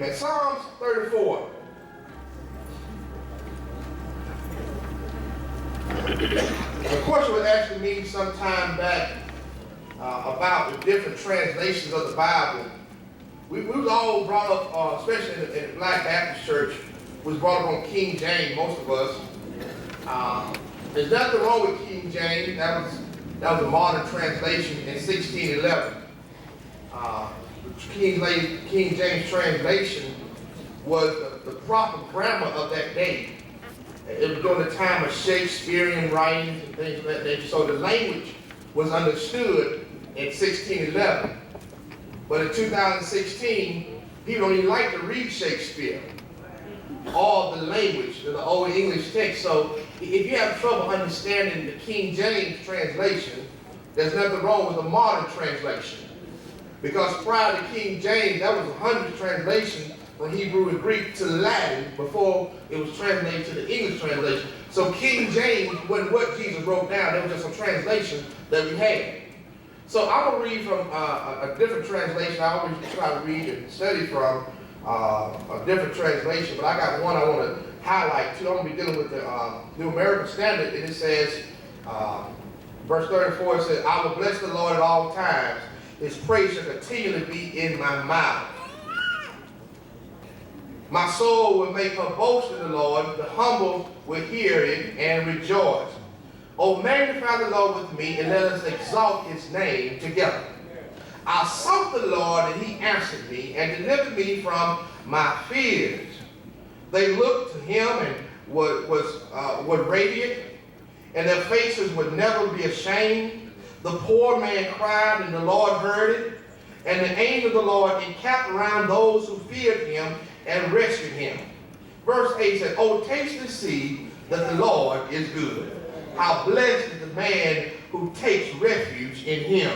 Amen. Psalms 34. The question was asking me some time back about the different translations of the Bible. We was all brought up, especially in the Black Baptist Church, was brought up on King James, most of us. There's nothing wrong with King James. That was a modern translation in 1611. King James translation was the proper grammar of that day. It was during the time of Shakespearean writings and things of that nature. So the language was understood in 1611. But in 2016, people don't even like to read Shakespeare or the language, the Old English text. So if you have trouble understanding the King James translation, there's nothing wrong with the modern translation. Because prior to King James, that was 100 translations from Hebrew and Greek to Latin before it was translated to the English translation. So King James wasn't what Jesus wrote down. It was just a translation that we had. So I'm going to read from a different translation. I always try to read and study from a different translation, but I got one I want to highlight too. I'm going to be dealing with the New American Standard, and it says, verse 34, it says, I will bless the Lord at all times. His praise shall continually be in my mouth. My soul will make her boast in the Lord. The humble will hear it and rejoice. Oh, magnify the Lord with me, and let us exalt his name together. I sought the Lord, and he answered me, and delivered me from my fears. They looked to him and were radiant, and their faces would never be ashamed. The poor man cried, and the Lord heard it. And the angel of the Lord encamped around those who feared him and rescued him. Verse 8 said, oh, taste and see that the Lord is good. How blessed is the man who takes refuge in him.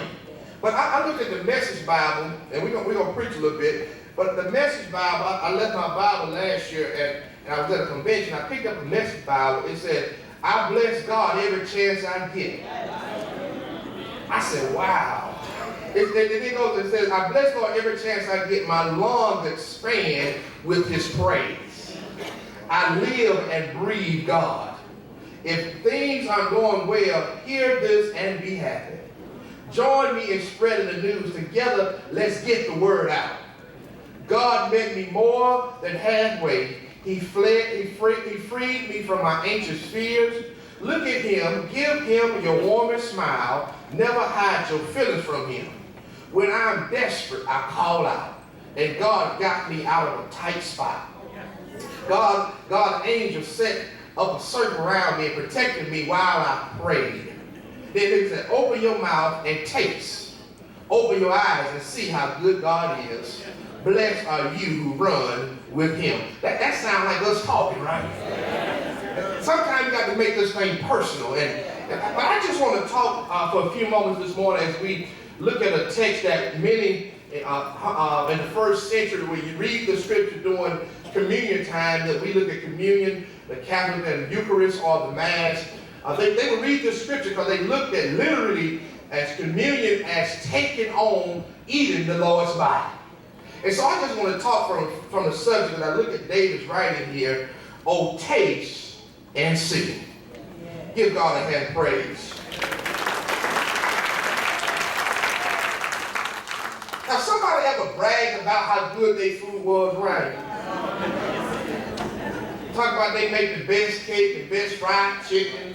But I looked at the Message Bible, and we're gonna preach a little bit, but the Message Bible, I left my Bible last year, and I was at a convention. I picked up a Message Bible. It said, I bless God every chance I get. I said, wow. It goes and says, I bless God every chance I get. My lungs expand with his praise. I live and breathe God. If things are going well, hear this and be happy. Join me in spreading the news. Together, let's get the word out. God met me more than halfway. He freed me from my anxious fears. Look at him, give him your warmest smile. Never hide your feelings from him. When I'm desperate, I call out, and God got me out of a tight spot. God's angel set up a circle around me and protected me while I prayed. Then he said, open your mouth and taste. Open your eyes and see how good God is. Blessed are you who run with him. That sounds like us talking, right? Sometimes you got to make this thing personal. But I just want to talk for a few moments this morning as we look at a text that many in the first century, when you read the scripture during communion time, that we look at communion, the Catholic and the Eucharist or the Mass, they would read this scripture because they looked at literally as communion as taking on eating the Lord's body. And so I just want to talk from the subject, and I look at David's writing here, oh, taste and see. Give God a hand of praise. Now, somebody ever bragged about how good their food was, right? Talk about they make the best cake, the best fried chicken,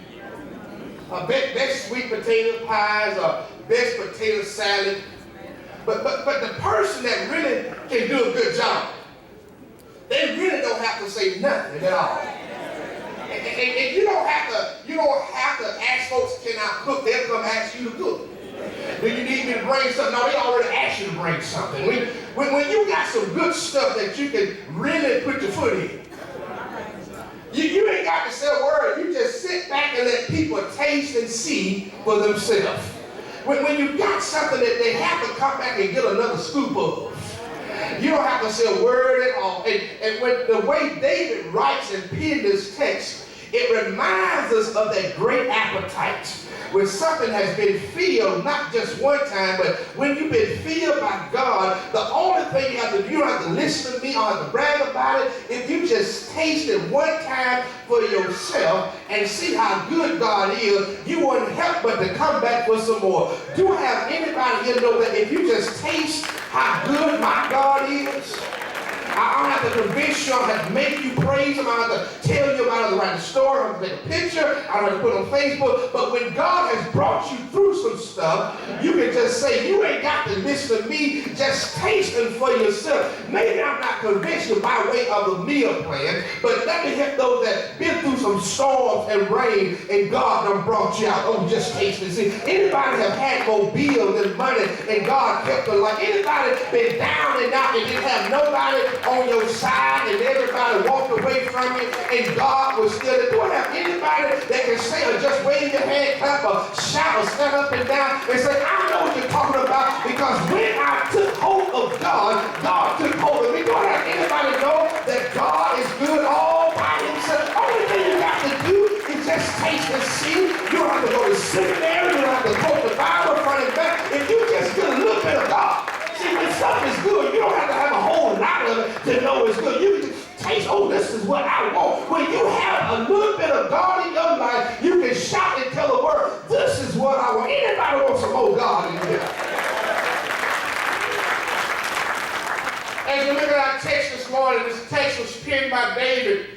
best sweet potato pies, or best potato salad. But the person that really can do a good job, they really don't have to say nothing at all. And you don't have to ask folks can I cook. They'll come ask you to cook. Do you need me to bring something? No, they already asked you to bring something. When you got some good stuff that you can really put your foot in, you ain't got to say a word. You just sit back and let people taste and see for themselves. When you got something that they have to come back and get another scoop of, you don't have to say a word at all. And when the way David writes and penned this text, It reminds us of that great appetite when something has been filled, not just one time, but when you've been filled by God. The only thing you have to do, you don't have to listen to me, I don't have to brag about it. If you just taste it one time for yourself and see how good God is, you wouldn't help but to come back for some more. Do I have anybody here know that if you just taste how good my God is? I don't have to convince you, I don't have to make you praise him, I don't have to tell you about it, I don't have to write a story, I don't have to take a picture, I don't have to put it on Facebook. But when God has brought you through some stuff, you can just say, you ain't got to listen to me, just taste it for yourself. Maybe I'm not convinced you by way of the meal plan, but let me help those that been through some storms and rain and God done brought you out. Oh, just taste it. See, anybody have had more bills and money and God kept their life? Anybody been down and out and didn't have nobody on your side and everybody walked away from you and God was still there? Do I have anybody that can say or just wave your hand, clap or shout or stand up and down and say, I know what you're talking about, because when I took hold of God, God took hold of me? Do I have anybody know that God is good all by himself? Only thing you got to do is just taste and see. You don't have to go to seminary, you don't have to quote the Bible front and back. If you just get a little bit of God. See, when something is good, you don't have to have a whole lot of it to know it's good. You can just taste, oh, this is what I want. When you have a little bit of God in your life, you can shout and tell the world, this is what I want. Anybody want some more God in here? As we look at our text this morning, this text was penned by David.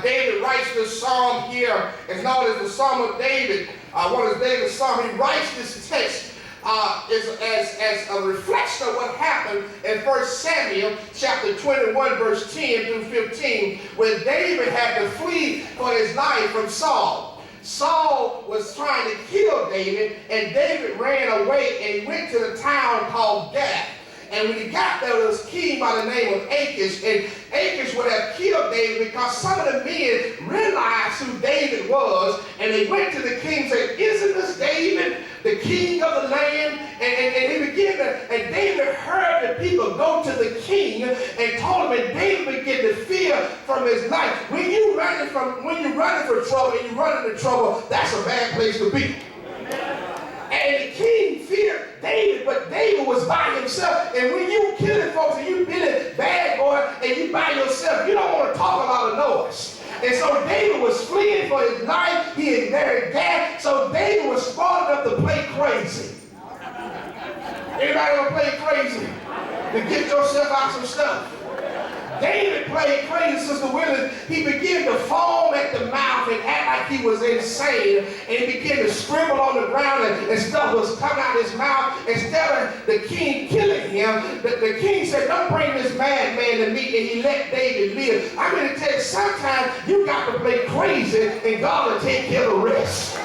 David writes this psalm here. It's known as the Psalm of David. One of David's psalms. He writes this text as a reflection of what happened in 1 Samuel chapter 21 verse 10 through 15, when David had to flee for his life from Saul. Saul was trying to kill David, and David ran away and he went to the town called Gath. And when he got there, there was a king by the name of Achish, and Achish would have killed David because some of the men realized who David was, and they went to the king and said, isn't this David, the king of the land? And he began to, and David heard the people go to the king and told him, and David began to fear from his life. When you're running from trouble and you run into trouble, that's a bad place to be. And the king feared David, but David was by himself. And when you killing folks and you being bad boy and you by yourself, you don't want to talk a lot of noise. And so David was fleeing for his life. He had married Gath. So David was smart enough to play crazy. Anybody want to play crazy? To get yourself out some stuff. David played crazy, Sister Willis. He began to foam at the mouth and act like he was insane. And he began to scribble on the ground and stuff was coming out of his mouth. Instead of the king killing him, the king said, don't bring this madman to me. And he let David live. I'm going to tell you, sometimes you got to play crazy and God will take care of the rest.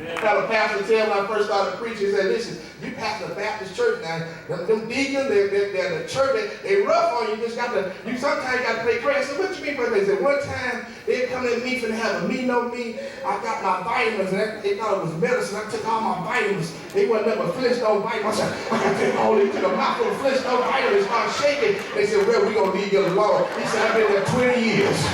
I had a pastor tell when I first started preaching, he said, listen, you pastor a Baptist church now, them deacons, they're the church, they rough on you, you sometimes got to play crazy. I said, what you mean, brother? They said, one time, they come to me for to have a meeting on me. I got my vitamins, and they thought it was medicine. I took all my vitamins. They wasn't nothing but Flintstone vitamins. I said, I got to take all these to the mouth of Flintstone vitamins. Started shaking. They said, well, we're going to leave you alone. He said, I've been there 20 years.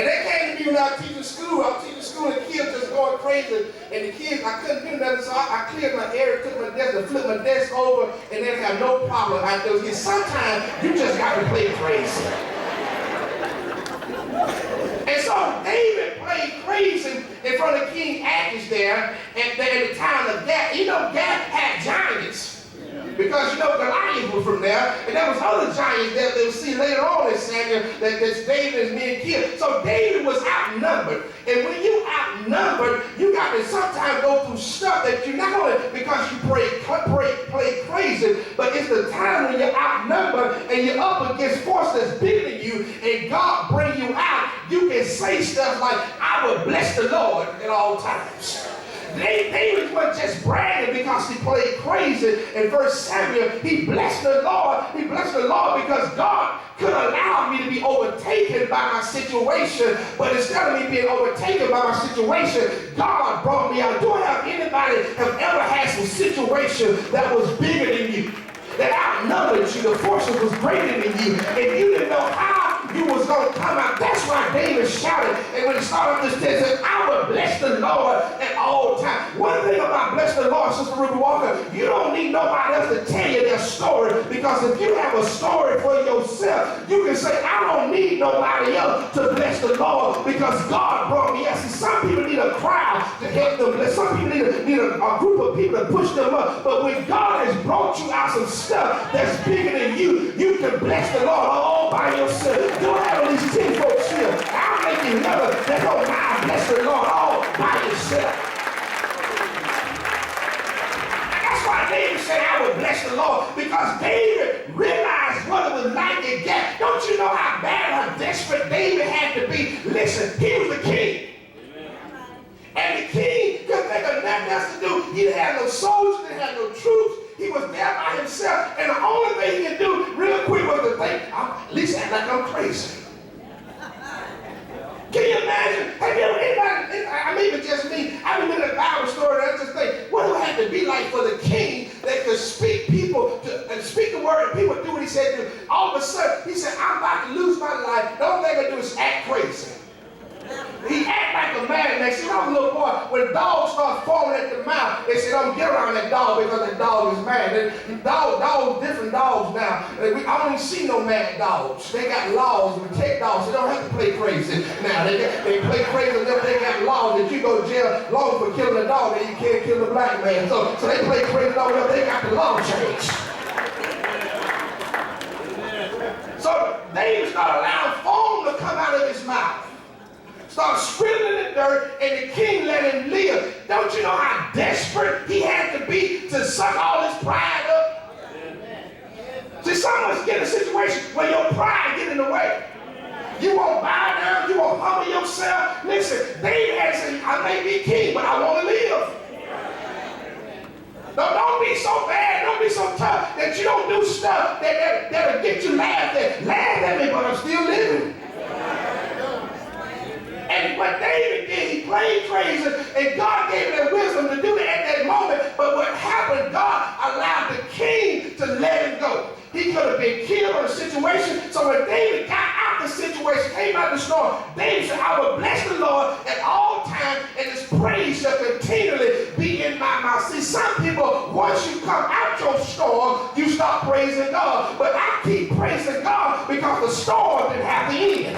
And they came to me when I was teaching school. I was teaching school and the kids just going crazy. And the kids, I couldn't do nothing, so I cleared my area, took my desk, and flipped my desk over, and they have no problem out there. Sometimes you just got to play crazy. And so David played crazy in front of King Achish there, and in the town of Gath. You know, Gath had giants. Because, you know, Goliath was from there, and there was other giants that they would see later on in Samuel that David and men killed. So David was outnumbered. And when you outnumbered, you got to sometimes go through stuff that you not only because you play crazy, but it's the time when you're outnumbered and you're up against force that's bigger than you, and God bring you out. You can say stuff like, I will bless the Lord at all times. David wasn't just bragging because he played crazy in 1 Samuel. He blessed the Lord. He blessed the Lord because God could allow me to be overtaken by my situation, but instead of me being overtaken by my situation, God brought me out. Do I have anybody have ever had some situation that was bigger than you, that outnumbered you, the forces was greater than you, and you didn't know how you was going to come out? That's why David shouted, and when he started this text, said, I will bless the Lord at all times. One thing about bless the Lord, Sister Ruby Walker, you don't need nobody else to tell you their story, because if you have a story for yourself, you can say, I don't need nobody else to bless the Lord because God brought me out. See, some people need a crowd to help them bless. Some people need a group of people to push them up. But when God has brought you out some stuff that's bigger than you, you can bless the Lord all by yourself. You don't have all these 10 folks here. I'll make you never that don't mind bless the Lord all by yourself. That's why David said, I would bless the Lord, because David realized what it was like to get. Don't you know how bad, how desperate David had to be? Listen, he was the king. And the king couldn't think of nothing else to do. He didn't have no soldiers, didn't have no troops. He was there by himself. And the only thing he could do real quick was to think, at least act like I'm crazy. Can you imagine? Have you ever, anybody, I mean, it's just me, I remember the Bible story, and I just think, what would it have to be like for the king that could speak people and speak the word and people do what he said to do? All of a sudden, he said, I'm about to lose my life. The only thing I do is act crazy. He act like a man. They said, I was a little boy, when dogs start foaming at the mouth, they said, don't get around that dog because that dog is mad. Dogs, different dogs now. I don't even see no mad dogs. They got laws to protect dogs. They don't have to play crazy. Now, they play crazy, they got laws that you go to jail long for killing a dog and you can't kill a black man. So they play crazy over there. They got the law changed. So David started allowing foam to come out of his mouth. Start scribbling in the dirt, and the king let him live. Don't you know how desperate he had to be to suck all his pride up? See, some of us get in a situation where your pride get in the way. You won't bow down, you won't humble yourself. Listen, David had to say, I may be king, but I want to live. Don't be so bad, don't be so tough that you don't do stuff that'll get you laughed at. Laugh at me, but I'm still living. And what David did, he played crazy, and God gave him that wisdom to do it at that moment. But what happened, God allowed the king to let him go. He could have been killed in a situation. So when David got out the situation, came out the storm, David said, I will bless the Lord at all times, and his praise shall continually be in my mouth. See, some people, once you come out your storm, you start praising God. But I keep praising God because the storm didn't have to end.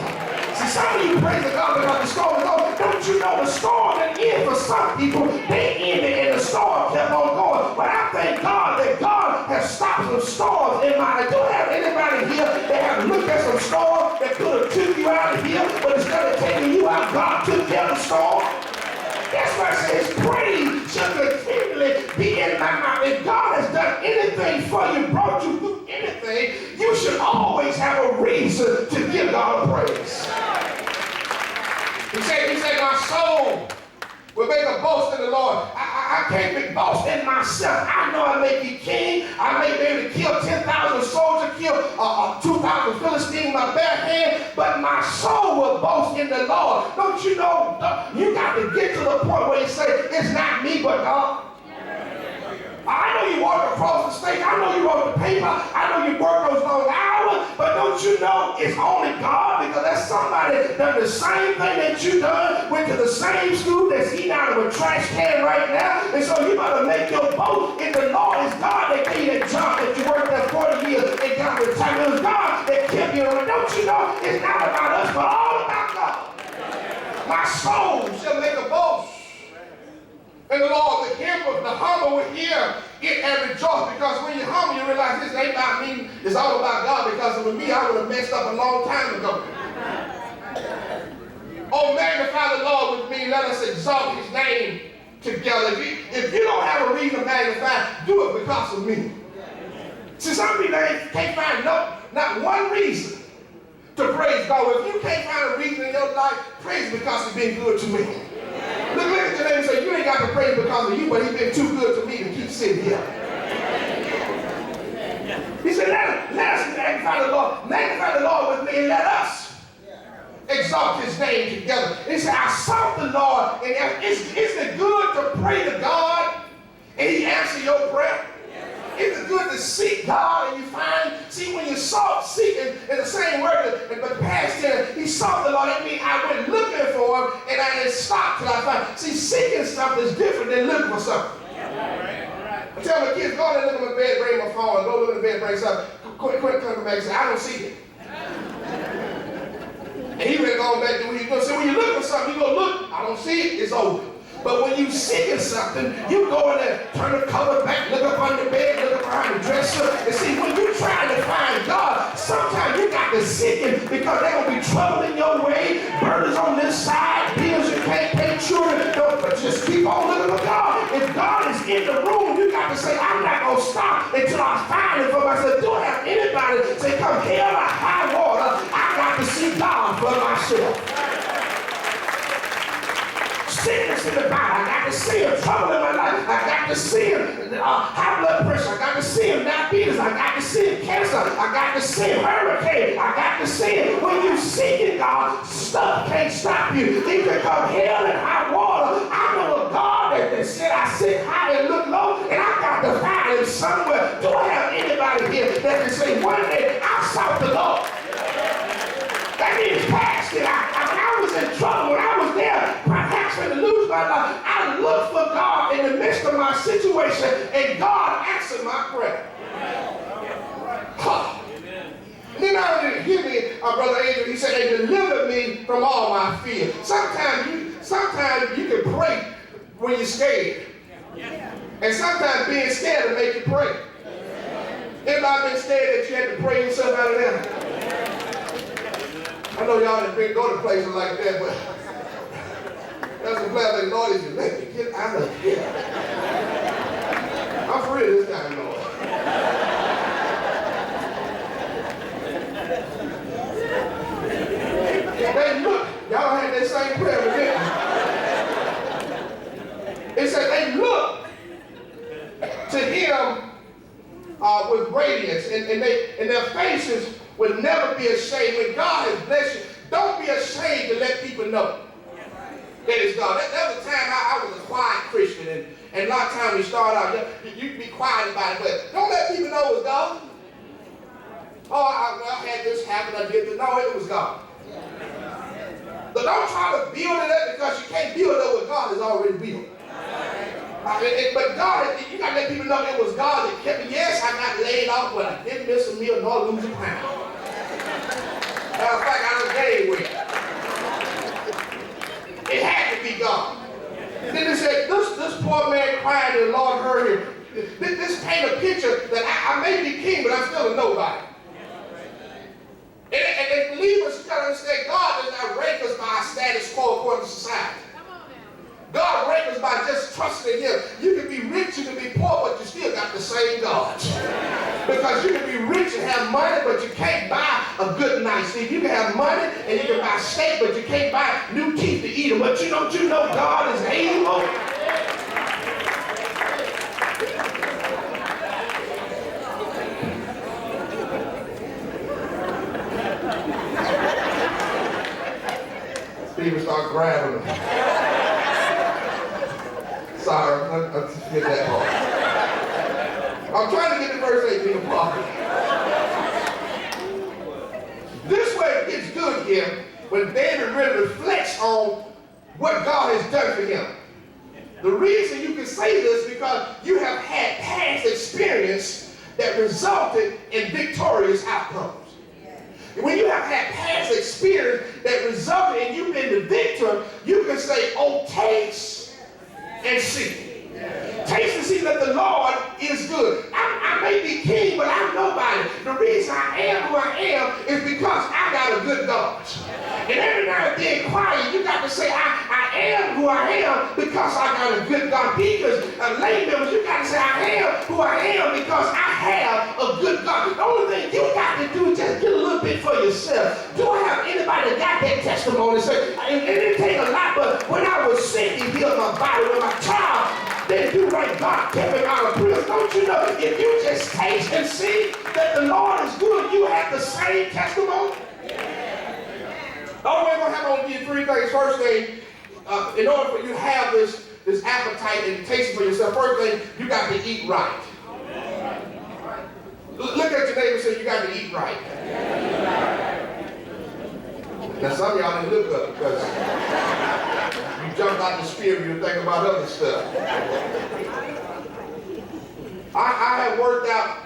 See, some of you praise God because the storm is over. Don't you know the storm didn't end for some people? They ended and the storm kept on going. But I thank God that God has stopped some storms in my life. Do I have anybody here that have looked at some storm that could have took you out of here, but instead of taking you out, God took care of the storm? That's why I say his praise shall continually be in my mouth. If God has done anything for you, brought you through anything, you should always have a reason to give God praise. He said, my soul will make a boast in the Lord. I can't make boast in myself. I know I may be king. I may be able to kill 10,000 soldiers, kill 2,000 Philistines with my bare hand, but my soul will boast in the Lord. Don't you know, you got to get to the point where you say, it's not me, but God. I know you walked across the stage. I know you wrote the paper. I know you worked those long hours. But don't you know it's only God? Because that's somebody done the same thing that you done, went to the same school that's eating out of a trash can right now. And so you better make your boast in the Lord. It's God that gave you that job that you worked there 40 years and got retired. It was God that kept you around. Don't you know it's not about us, but all about God. My soul shall make a boast. And the Lord, the humble will hear it and rejoice, because when you're humble, you realize this ain't about me, it's all about God, because with me, I would have messed up a long time ago. Oh, magnify the Lord with me, let us exalt his name together. If you don't have a reason to magnify, do it because of me. See, some people can't find not one reason to praise God. If you can't find a reason in your life, praise because he's been good to me. Look at your neighbor and say, you ain't got to praise because of you, but he's been too good to me to keep sitting here. He said, let us magnify the Lord with me, and let us exalt his name together. He said, I sought the Lord, and isn't it good to pray to God and he answers your prayer? Isn't it good to seek God and you find, see, when you seek in the same word, but past tense, he sought the Lord. That means I went looking for him and I didn't stop till I found. See, seeking something is different than looking for something. I tell my kids, go and look in my bed, bring my phone, go look in the bed, bring something. Quentin come back and say, I don't see it. And he went on back to what he's going to say, when you look for something, you go look, I don't see it, it's over. But when you seeking something, you go in there, turn the cover back, look up on the bed, look up behind the dresser, and see, when you're trying to find God, sometimes you got to seek him because there will be trouble in your way, burdens on this side, bills you can't pay, children, but just keep on looking for God. If God is in the room, you got to say, I'm not going to stop until I find it for myself. Do I have anybody say, come hell or high water, I got to see God for myself. Sickness in the body, I got to see him. Trouble in my life, I got to see him. High blood pressure, I got to see him. Diabetes, I got to see him. Cancer, I got to see him. Hurricane, I got to see him. When you seeking God, stuff can't stop you. It can come hell and high water. I know a God that said I sit high and look low, and I got to find him somewhere. Do I have anybody here that can say, one day I sought the Lord? That means past it. When I was in trouble, when I was there, perhaps to lose my life, I looked for God in the midst of my situation, and God answered my prayer. Huh. And then I didn't hear me, Brother Adrian, he said, they delivered me from all my fear. Sometimes you can pray when you're scared. And sometimes being scared will make you pray. Anybody been scared that you had to pray yourself out of there? I know y'all didn't go to places like that, but that's a blessing. Lord, if you let me get out of here. I'm for real this time, Lord. They look, y'all had that same prayer with me. It said they look to him with radiance, and their faces will never be ashamed. When God has blessed you, don't be ashamed to let people know that it's God. That was a time I was a quiet Christian, and a lot of times we start out, you can be quiet about it, but don't let people know it was God. Oh, I had this happen, I did this. No, it was God. But don't try to build it up because you can't build up what God has already built. But God, you got to let people know it was God that kept me. Yes, I got laid off, but I didn't miss a meal nor lose a pound. Matter of fact, I done gained weight. It had to be God. Then they said, this poor man cried and the Lord heard him. This paint a picture that I may be king, but I'm still a nobody. And believers got to understand God does not rank us by our status quo according to society. God ranks us by just trusting in him. You can be rich, you can be poor, but you still got the same God. Because you can be rich and have money, but you can't buy a good night's sleep. You can have money and you can buy steak, but you can't buy new teeth to eat them. But you know God is able. People start grabbing them. Sorry, I forget that part. I'm trying to get the verse 18 apart. This way it gets good here when David really reflects on what God has done for him. The reason you can say this is because you have had past experience that resulted in victorious outcomes. When you have had past experience that resulted in you being the victor, you can say, oh, taste and see. Taste and see that the Lord is good. I may be king, but I'm nobody. The reason I am who I am is because I got a good God. And every now and then, quiet, you got to say, I am who I am because I got a good God. Deacons, lay members, you got to say, I am who I am because I have a good God. The only thing you got to do is just get a little bit it for yourself. Do I have anybody that got that testimony? Say, it didn't take a lot, but when I was sick, he healed my body. When my child didn't do right, God kept him out of prison. Don't you know, if you just taste and see that the Lord is good, you have the same testimony? Oh, we're going to have on you three things. First thing, in order for you to have this appetite and taste for yourself, first thing, you got to eat right. Look at your neighbor and say, you got to eat right. Now, some of y'all didn't look up because you jumped out the spirit, you're thinking about other stuff. I have worked out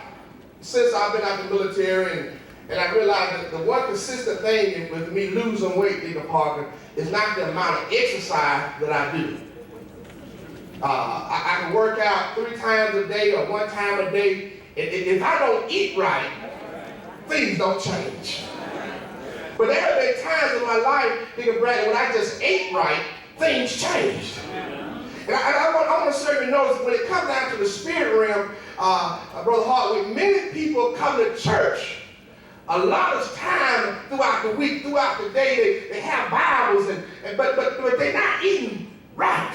since I've been out of the military, and I realized that the one consistent thing with me losing weight, Deacon Parker, is not the amount of exercise that I do. I can work out 3 times a day or 1 time a day. If I don't eat right, things don't change. But there have been times in my life, Deacon Bradley, when I just ate right, things changed. And I want to serve you notice when it comes down to the spirit realm, Brother Hardwick, many people come to church a lot of time throughout the week, throughout the day, they have Bibles, but they're not eating right.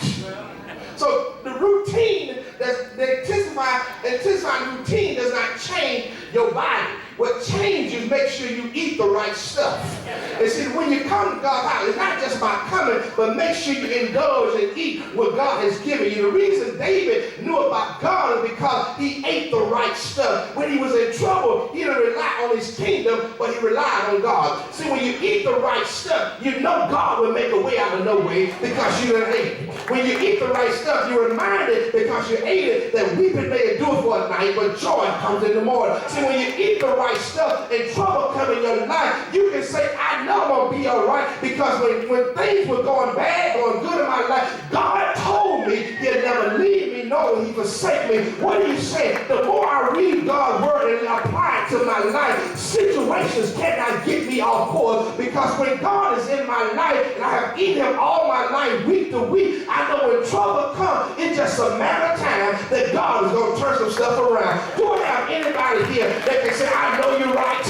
So the routine, the intensifying routine does not change your body. What changes, make sure you eat the right stuff. And see, when you come to God's house, it's not just about coming, but make sure you indulge and eat what God has given you. The reason David knew about God is because he ate the right stuff. When he was in trouble, he didn't rely on his kingdom, but he relied on God. See, when you eat the right stuff, you know God will make a way out of no way because you done ate it. When you eat the right stuff, you're reminded because you ate it that weeping may endure for a night, but joy comes in the morning. See, when you eat the right stuff and trouble come in your life, you can say, I know I'm going to be all right, because when things were going bad, going good in my life, God told me he'll never leave me, nor will he forsake me. What are you saying? The more I read God's word and apply it to my life, situations cannot get me off course, because when God is in my life and I have eaten him all my life, week to week, I know when trouble comes, it's just a matter of time that God is going to turn some stuff around. Do I have anybody here that can say, I know you're right,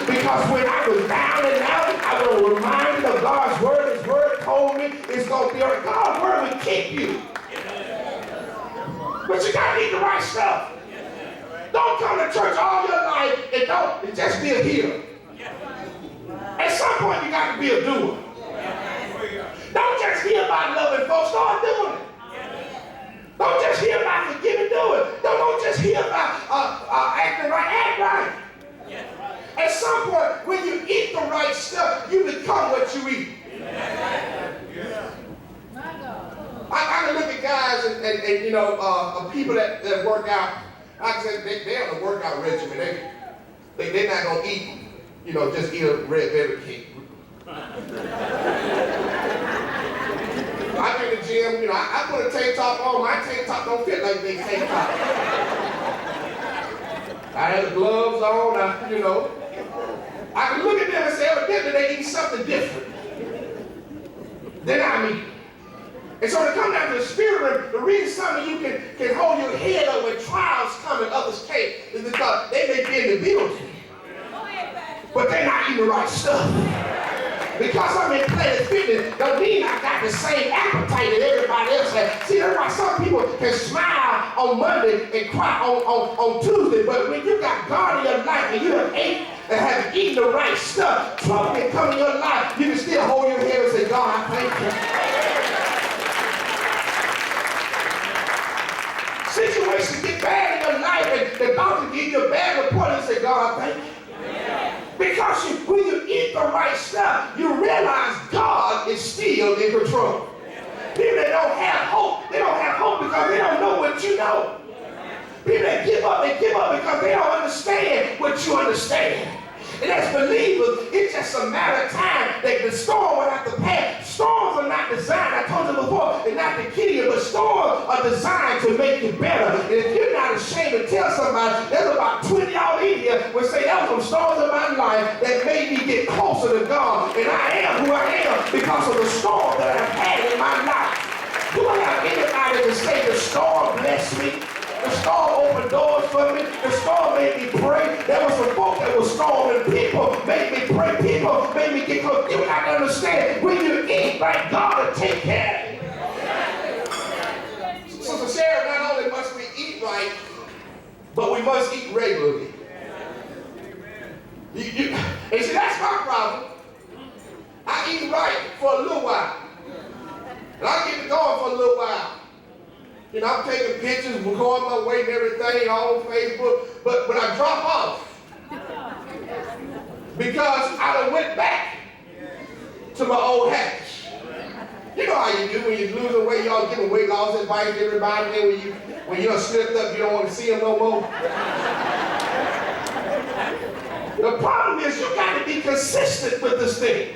because when I was down and out, I was reminded of God's word. His word told me it's going to be all right. God's word will keep you. But you got to eat the right stuff. Don't come to church all your life and don't just be a hearer. At some point, you got to be a doer. Don't just hear about loving folks, start doing it. Don't just hear about forgiving, do it. Don't just hear about acting right, act right. At some point, when you eat the right stuff, you become what you eat. I can look at guys and you know, people that work out. Like I said, they're on a workout regimen. They're not going to eat, you know, just eat a red velvet cake. I go to the gym, you know, I put a tank top on. My tank top don't fit like they tank top. I have the gloves on, you know. I can look at them and say, evidently they eat something different than I eat. And so to come down to the spirit, the reason some of you can hold your head up when trials come and others can't is because they may be in the building, but they're not eating the right stuff. Because I'm in Planet Fitness, don't mean I got the same appetite that everybody else has. See, that's why some people can smile on Monday and cry on Tuesday, but when you got God in your life and you have ate and have eaten the right stuff, trouble can come in your life, you can still hold your head and say, God, I thank you. Situations get bad in your life and the doctor gives you a bad report and say, God, I thank you. Because when you eat the right stuff, you realize God is still in control. People that don't have hope, they don't have hope because they don't know what you know. People that give up, they give up because they don't understand what you understand. And as believers, it's just a matter of time that the storm will have to pass. Storms are not designed, I told you before, they're not to kill you, but storms are designed to make you better. And if you're not ashamed to tell somebody, there's about 20 y'all in here will say, there were some storms in my life that made me get closer to God. And I am who I am because of the storm that I've had in my life. Do I have anybody to say the storm blessed me? The storm opened doors for me. The storm made me pray. There was some folk that were storming people, made me pray. regularly. And see, that's my problem. I eat right for a little while. And I get to going for a little while. You know, I'm taking pictures, recording my weight and everything all on Facebook. But when I drop off, because I done went back to my old habits. You know how you do when you're losing weight, y'all giving weight loss advice to everybody. Then when you're slipped up, you don't want to see them no more. The problem is you got to be consistent with this thing.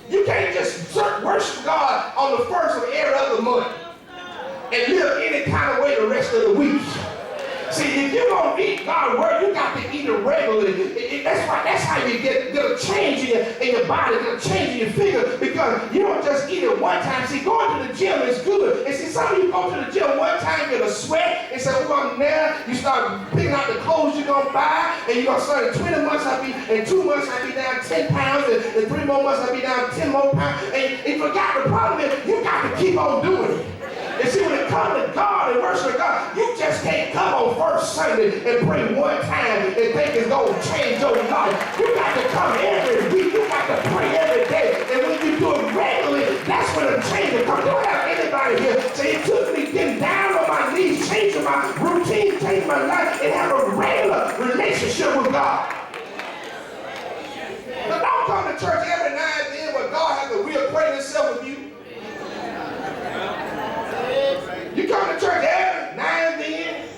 You can't just worship God on the first of every other month and live any kind of way the rest of the week. See, if you're going to eat God's word, you got to eat it regularly. That's how you get a change in your body, get a change in your figure, because you don't just eat it one time. See, going to the gym is good. And see, some of you go to the gym one time, get a sweat, and say, oh, I'm there. You start picking out the clothes you're going to buy, and you're going to start in 20 months, in 2 months, I'll be down 10 pounds, and in 3 more months, I'll be down 10 more pounds. And you forgot the problem is you got to keep on doing it. And see, when it comes to God and worship God, you just can't come on first Sunday and pray one time and think it's going to change your life. You got to come every week. You got to pray every day. And when you do it regularly, that's when the change will come. Don't have anybody here say it took me getting down on my knees, changing my routine, changing my life, and have a regular relationship with God. But don't come to church every now and then when God has to reacquaint himself with you. You come to church every now and then,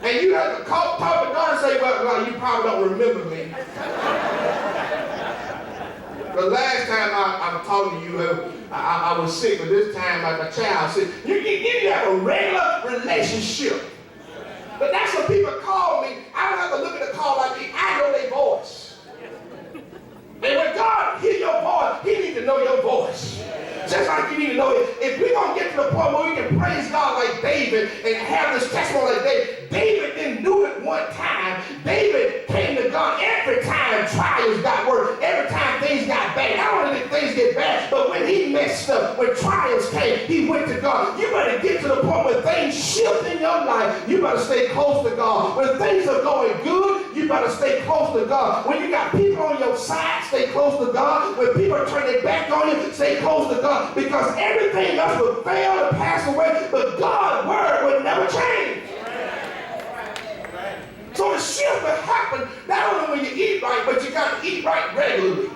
and you have to talk to God and say, well, you probably don't remember me. The last time I talked to you, I was sick, but this time my child said, you have a regular relationship. But that's what people call me. I don't have to look at the call like I know their voice. And when God hears your voice, he needs to know your voice. Just like you need to know it. If we're going to get to the point where we can praise God like David and have this testimony like David, David didn't do it one time. David came to God every time trials got worse, every time things got bad. Not only did things get bad, but when he messed up, when trials came, he went to God. You better get to the point where things shift in your life. You better stay close to God. When things are going good, you better stay close to God. When you got people on your side, stay close to God. When people turn their back on you, stay close to God. Because everything else will fail and pass away, but God's word will never change. So the shift will happen not only when you eat right, but you got to eat right regularly.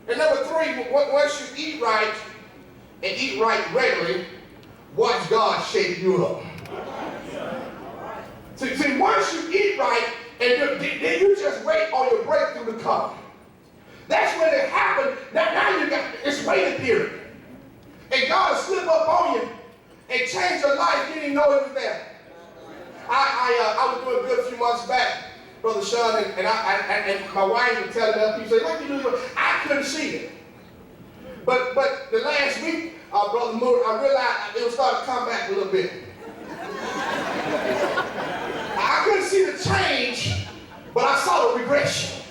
And number 3, once you eat right and eat right regularly, watch God shape you up. See, once you eat right, and then you just wait on your breakthrough to come. That's when it happened. Now you got it's waiting period. And God will slip up on you and change your life. You didn't know it was there. I was doing good a few months back, Brother Sean, and my wife was telling me, people say, what you do? I couldn't see it. But the last week, Brother Moore, I realized it was starting to come back a little bit. I couldn't see the change, but I saw the regression.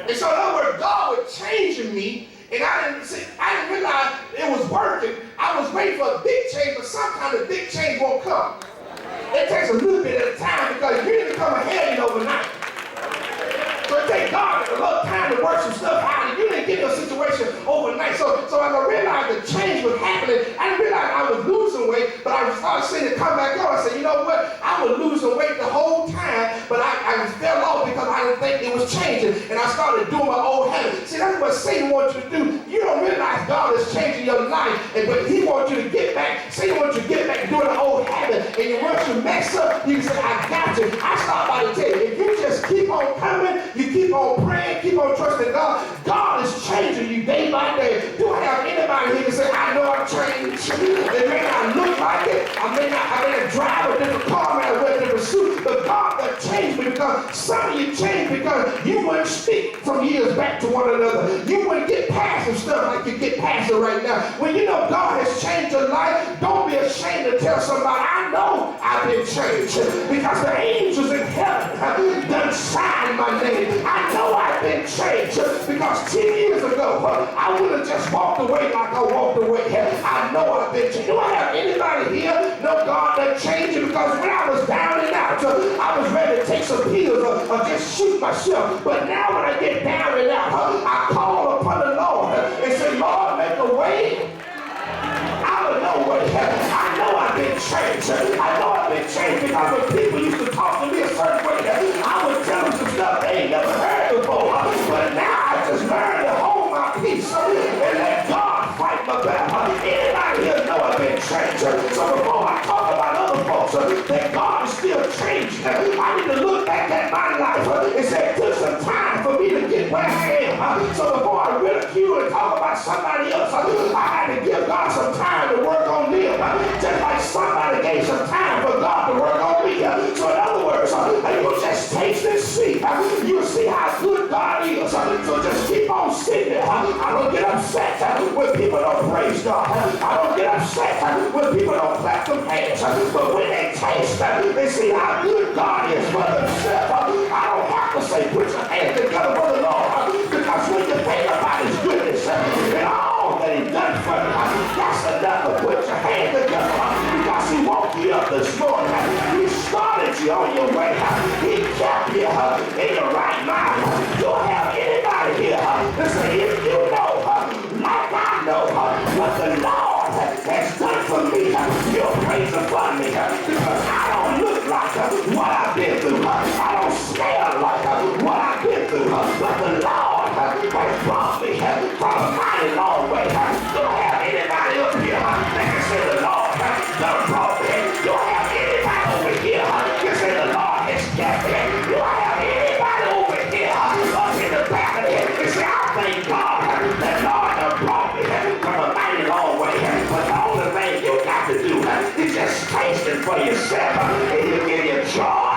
And so in other words, God was changing me, and I didn't realize it was working. I was waiting for a big change, but sometimes the big change won't come. It takes a little bit at a time because you didn't come ahead overnight. So it takes God a little time to work some stuff out, and you didn't get your situation overnight. So as I realized the change was happening, I didn't realize I was losing weight, but I started seeing it come back on. I said, you know what? I was losing weight the whole time, but I fell off because I didn't think it was changing, and I started doing my old habit. See, that's what Satan wants you to do. You don't realize God is changing your life, but he wants you to get back. Satan wants you to get back to doing the old habit, and once you mess up, you say, I got you. I start by to tell you, if you just keep on coming, you keep on praying, keep on trusting God, God is changing you day by day. Do I have anybody here to say, I know I'm changed? It may not look like it. I may not drive a different car, I may not wear a different suit, but God that changed me because some of you changed because you wouldn't speak from years back to one another. You wouldn't get past some stuff like you get past it right now. When you know God has changed your life, don't be ashamed to tell somebody, I know I've been changed because the angels in heaven have done signs behind my name. I know I've been changed because 10 years ago, I would have just walked away like I walked away. I know I've been changed. Do I have anybody here know God that changed you? Because when I was down and out, I was ready to take some pills or just shoot myself. But now when I get down and out, I call upon the Lord and say, Lord, make a way out of no way. I know I've been changed. I know I've been changed because when people used to talk to me a certain way, I would tell them some stuff they ain't never heard before. But now I just learned to hold my peace and let God fight my battle. Anybody here know I've been changed? So before I talk about other folks that God is still changing, I need to look back at my life and say it took some time for me to get where I am. So before I ridicule and talk about somebody else, I had to give God some time to work on them. Just like somebody gave some time for God to work on me. So in other words, you just taste and see. You'll see how good God is. So just keep on sitting there. I don't get upset when people don't praise God. I don't get upset when people don't clap their hands. But when they taste, they see how good God is for themselves. I don't have to say put your hands together for the Lord. Because when you think about His goodness and all that He's done for you, that's enough to put your hands together. Because He woke you up this morning. He started you on your way. He kept you in your right mind. You'll have anybody here. Listen, if you know, like I know, what the Lord has done for me, you'll praise Him for me. Because I don't look like what I've been through. I don't smell like what I've been through. But the Lord has brought me from a mighty long way. You'll have anybody up here that can say the Lord done brought me. You'll have anybody over here that say the Lord has kept me. You'll have anybody over here up in the back of the head that say, I thank God that Lord done brought me from a mighty long way. But the only thing you got to do is just taste it for yourself. And you give you joy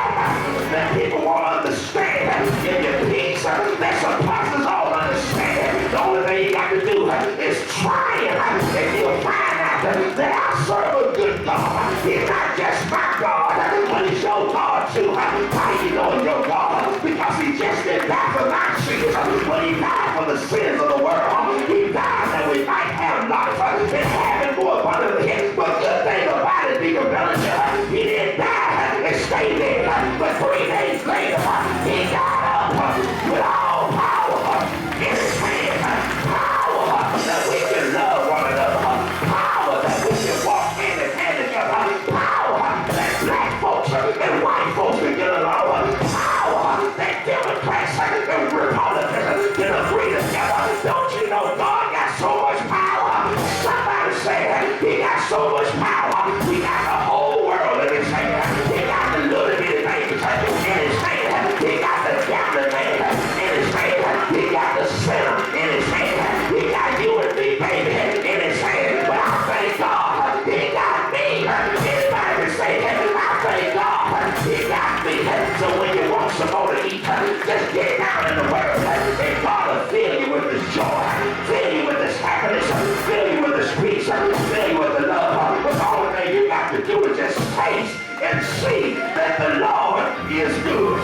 that people won't understand. Give you peace that surpasses all understanding. The only thing you got to do is try it, and you'll find out that I serve a good God. He's not just my God, but He's your God too. How you know your God? Because He just didn't die for my sins, but He died for the sins of the world. He died that we might have life and have it more abundantly. But the thing about it, Deacon Bellinger, He didn't die and stay there. But 3 days later, He got up with all power in His hand. Power that we can love one another. Power that we can walk hand in hand together. Power that black folks and white folks can get along. Power that Democrats and Republicans can agree together. Don't you know God got so much power? Somebody say He got so much power. He got the whole world in His hand. He got the little bitty babies in His hand. He got the gambling man in His hand. He got the sinner in His hand. He got you and me, baby, in His hand. But I thank God He got me. Anybody can say I thank God He got me. So when you want some more to eat, just get down in the Word. And God will fill you with His joy, fill you with His happiness, fill you with His peace, fill you with the love. But the only thing you got to do is just taste and see that the Lord is good.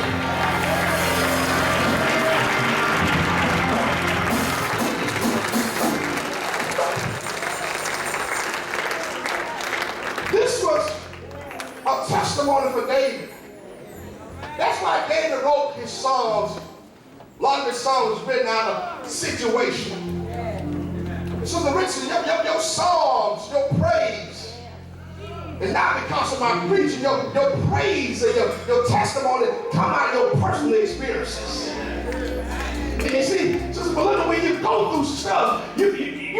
This was a testimony for David. That's why David wrote his songs. A lot of his songs was written out of situation. So the riches, your songs, your praise is not because of my preaching. Your praise and your testimony come out of your personal experiences. And you see, Sister Belinda, when you go through stuff, you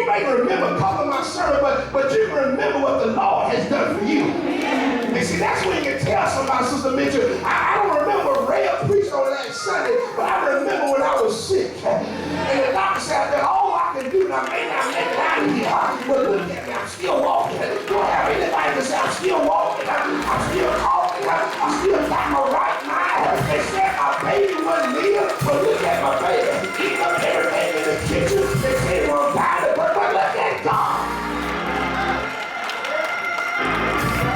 may remember a couple of my sermons, but you remember what the Lord has done for you. And see, that's when you can tell somebody, Sister Mitchell, I don't remember Ray preached on that Sunday, but I remember when I was sick. And the doctor said that all I can do, and I may not make it out of here, but look at me, I'm still walking. Don't have anybody to say I'm still walking, I'm still talking, I still got my right mind. They said my baby wasn't here, but look at my baby. Eating up everything in the kitchen. They say he won't die, but look at God.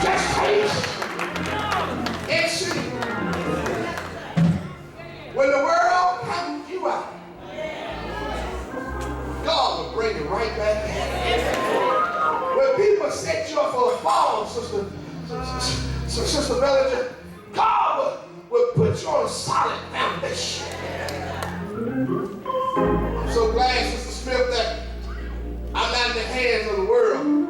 Just taste and see. When the world counts you out, God will bring you right back in. When people set you up for a fall, Sister Bellinger, God will put you on a solid foundation. I'm so glad, Sister Smith, that I'm not in the hands of the world,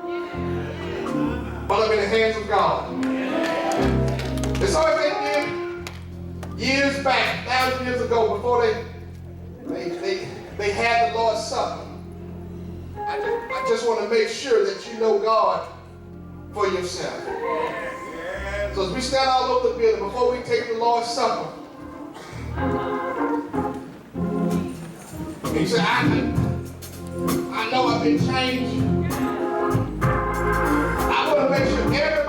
but I'm in the hands of God. And so if they did years back, 1,000 years ago, before they had the Lord's Supper, I just want to make sure that you know God for yourself. So as we stand all over the building, before we take the Lord's Supper, and you say, I know I've been changed. I want to make sure everybody